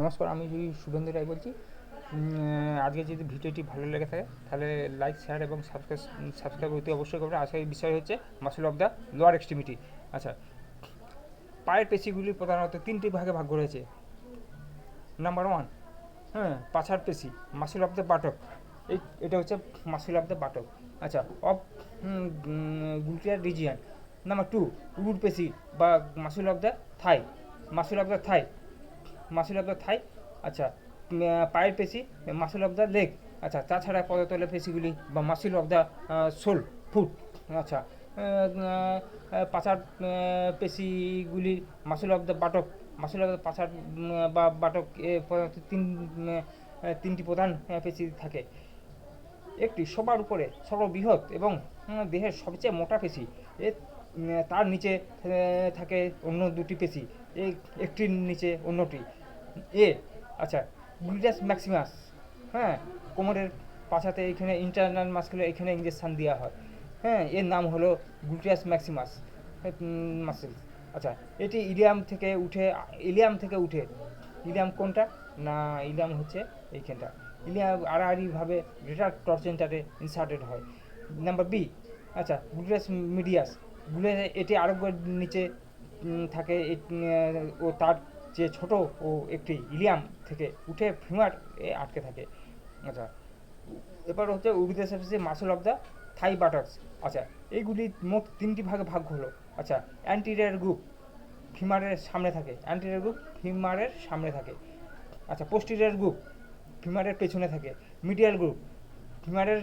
নমস্কার, আমি শুভেন্দু রায় বলছি। আজকে যদি ভিডিওটি ভালো লেগে থাকে তাহলে লাইক, শেয়ার এবং সাবস্ক্রাইব করতে অবশ্যই করবেন। আজকের বিষয় হচ্ছে muscle of the lower extremity. আচ্ছা, পায়ের পেশিগুলি প্রধানত তিনটি ভাগে ভাগ রয়েছে। নাম্বার ওয়ান, পাছার পেশি, মাসল অফ দ্য বাটক। এটা হচ্ছে মাসল অফ দ্য বাটক। আচ্ছা, of gluteal region. Number two, উরুর পেশি বা muscle of the thigh, muscle of the thigh, muscle of the thigh. আচ্ছা, পায়ের পেশি, মাসল অফ দ্য লেগ। আচ্ছা, তাছাড়া পদতলের পেশিগুলি বা muscle of the sole, foot. আচ্ছা, পাছার পেশিগুলি muscle of the buttock, muscle of the পাছার বা বাটক প্রধানত তিনটি প্রধান পেশি থাকে। একটি সবার উপরে সর্ববৃহৎ এবং দেহের সবচেয়ে মোটা পেশি। তার নিচে থাকে অন্য দুটি পেশি, একটির নিচে অন্যটি। এ আচ্ছা, গ্লুটাস ম্যাক্সিমাস। কোমরের পাছাতে এখানে ইন্টারনাল মাসকুলার এখানে ইঞ্জেকশান দেওয়া হয়। এর নাম হলো গ্লুটাস ম্যাক্সিমাস মাসেল। আচ্ছা, এটি ইলিয়াম থেকে উঠে ইলিয়াম কোনটা না, ইলিয়াম হচ্ছে এইখানটা। ইলিয়াম আড়াআড়িভাবে গ্রেটার টর্চেন্টারে ইনসার্টেড হয়। নাম্বার বি, আচ্ছা, গ্লুটাস মিডিয়াস। এটি আরোগ্যের নিচে থাকে, ও তার যে ছোট ও একটি ইলিয়াম থেকে উঠে ফিমার আটকে থাকে। আচ্ছা, এবার হচ্ছে উরুদেশে মাসল অফ দ্য থাই বাটক্স। আচ্ছা, এইগুলি মোট তিনটি ভাগে ভাগ হলো। আচ্ছা, অ্যান্টিরিয়ার গ্রুপ ফিমারের সামনে থাকে, অ্যান্টিরিয়ার গ্রুপ ফিমারের সামনে থাকে। আচ্ছা, পোস্টিরিয়ার গ্রুপ ফিমারের পেছনে থাকে। মিডিয়াল গ্রুপ ফিমারের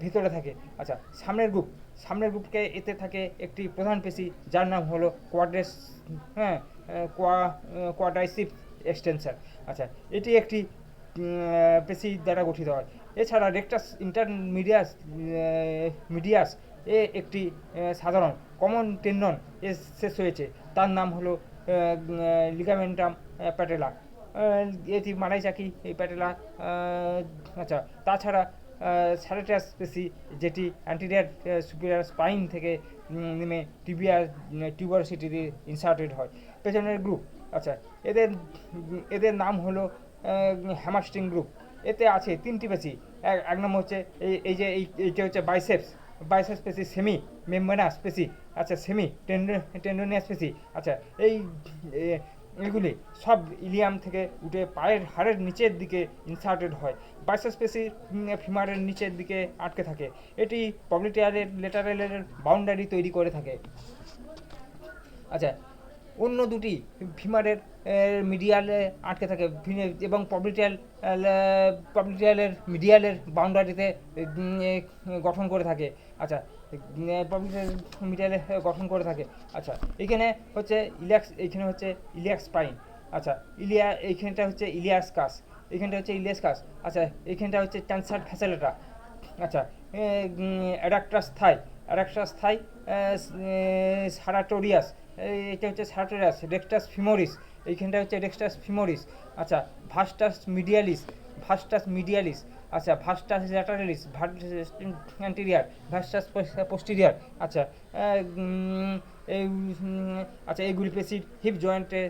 ভিতরে থাকে। আচ্ছা, সামনের গ্রুপকে এতে থাকে একটি প্রধান পেশি যার নাম হলো কোয়াড্রেস, হ্যাঁ কোয়াড্রাইসিপ এক্সটেনশন। আচ্ছা, এটি একটি পেশি দ্বারা গঠিত হয়। এছাড়া রেকটাস ইন্টারমিডিয়াস মিডিয়াস একটি সাধারণ কমন টেন্ডন এর শেষ হয়েছে, তার নাম হলো লিগামেন্টাম প্যাটেলা। এটি মারাই চাকি এই প্যাটেলা। আচ্ছা, তাছাড়া স্যারেটাস পেশি, যেটি অ্যান্টিরিয়ার সুপিরিয়ার স্পাইন থেকে নেমে টিউবারসিটিতে ইনসার্টেড হয়। পেছনের গ্রুপ, আচ্ছা, এদের এদের নাম হলো হ্যামারস্টিং গ্রুপ। এতে আছে তিনটি পেশি। এক নম্বর হচ্ছে এইটা হচ্ছে বাইসেপস পেশি, সেমি মেমব্রেনাস পেশি, আচ্ছা, সেমি টেন্ডোনিয়াস পেশি। আচ্ছা, এইগুলি সব ইলিয়াম থেকে উঠে পায়ের হাড়ের নিচের দিকে ইনসার্টেড হয়। বাইসেপস পেশি ফিমারের নিচের দিকে আটকে থাকে। এটি পবলিটিয়ারের লেটারেলের বাউন্ডারি তৈরি করে থাকে। আচ্ছা, অন্য দুটি ফিমারের মিডিয়ালে আটকে থাকে এবং পবলিটিয়ালের মিডিয়ালের বাউন্ডারিতে গঠন করে থাকে। আচ্ছা, পবলিটিয়াল মিডিয়ালে গঠন করে থাকে। আচ্ছা, এইখানে হচ্ছে ইলিয়াক স্পাইন। আচ্ছা, এইখানটা হচ্ছে ইলিয়াসকাস। আচ্ছা, এইখানটা হচ্ছে ট্রান্সার ফ্যাসেলেটা। আচ্ছা, অ্যাডাক্টাস থাই, সারাটোরিয়াস, এটা হচ্ছে সারাটোরিয়াস। রেক্টাস ফিমোরিস, এইখানটা হচ্ছে রেক্টাস ফিমোরিস। আচ্ছা, ভাস্টাস মিডিয়ালিস। আচ্ছা, ভাস্টাস ল্যাটারালিস, অ্যান্টেরিয়ার, ভাস্টাস পোস্টিরিয়ার। আচ্ছা, আচ্ছা, এইগুলি পেশির হিপ জয়েন্টে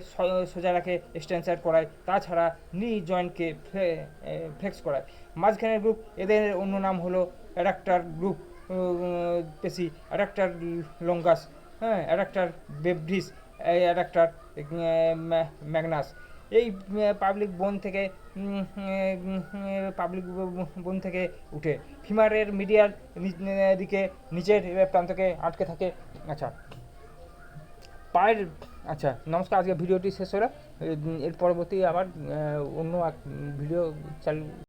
সোজা রাখে, এক্সটেন্সার করায়। তাছাড়া নি জয়েন্টকে ফ্লেক্স করায়। মাঝখানের গ্রুপ, এদের অন্য নাম হলো অ্যাডাক্টার গ্রুপ পেশি, adductor longus, adductor brevis, adductor magnus. এই পাবলিক বোন থেকে উঠে ফিমারের মিডিয়ার দিকে নিচের প্রান্তকে আটকে থাকে। আচ্ছা, পায়ের, আচ্ছা, নমস্কার, আজকে ভিডিওটি শেষ হলো। এর পরবর্তী আবার অন্য ভিডিও চালু